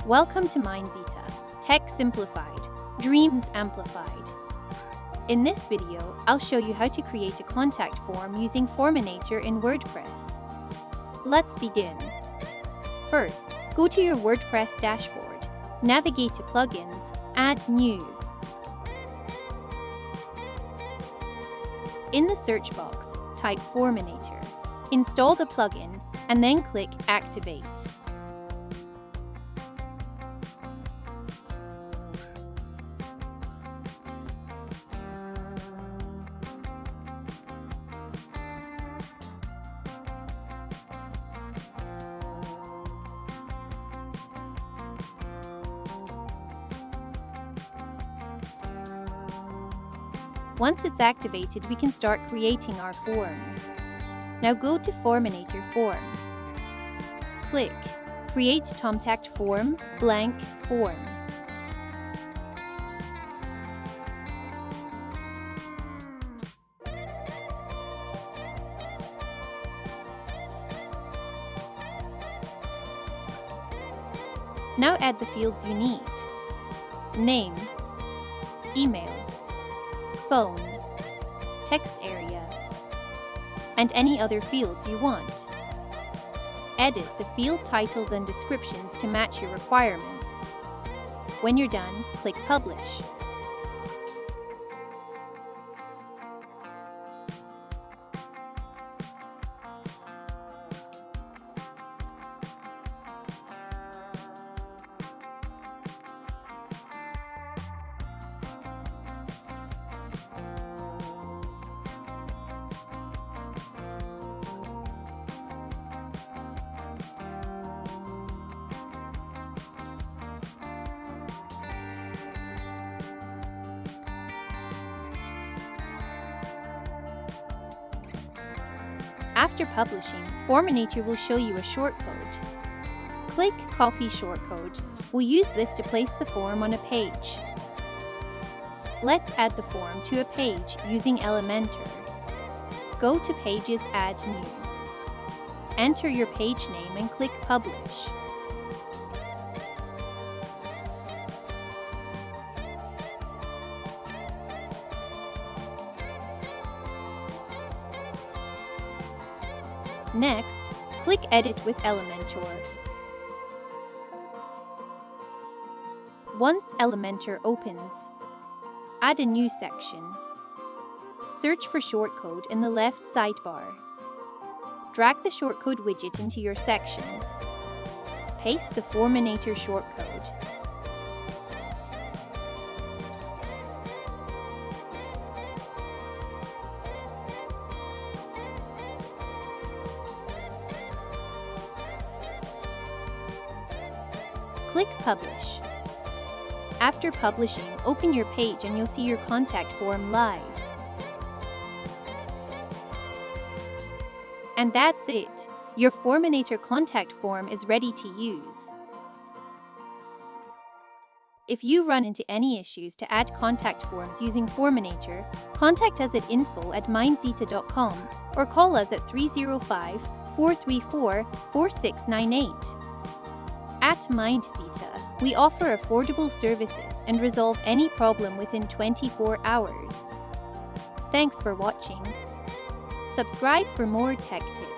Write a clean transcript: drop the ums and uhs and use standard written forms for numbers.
Welcome to Mindzita, Tech Simplified, Dreams Amplified. In this video, I'll show you how to create a contact form using Forminator in WordPress. Let's begin. First, go to your WordPress dashboard, navigate to Plugins, Add New. In the search box, type Forminator, install the plugin, and then click Activate. Once it's activated, we can start creating our form. Now go to Forminator Forms. Click Create Contact Form, blank form. Now add the fields you need. Name, email, phone, text area, and any other fields you want. Edit the field titles and descriptions to match your requirements. When you're done, click Publish. After publishing, Forminator will show you a shortcode. Click Copy Shortcode. We'll use this to place the form on a page. Let's add the form to a page using Elementor. Go to Pages, Add New. Enter your page name and click Publish. Next, click Edit with Elementor. Once Elementor opens, add a new section. Search for shortcode in the left sidebar. Drag the shortcode widget into your section. Paste the Forminator shortcode. Click Publish. After publishing, open your page and you'll see your contact form live. And that's it. Your Forminator contact form is ready to use. If you run into any issues to add contact forms using Forminator, contact us at info@mindzita.com or call us at 305-434-4698. At Mindzita, we offer affordable services and resolve any problem within 24 hours. Thanks for watching. Subscribe for more tech tips.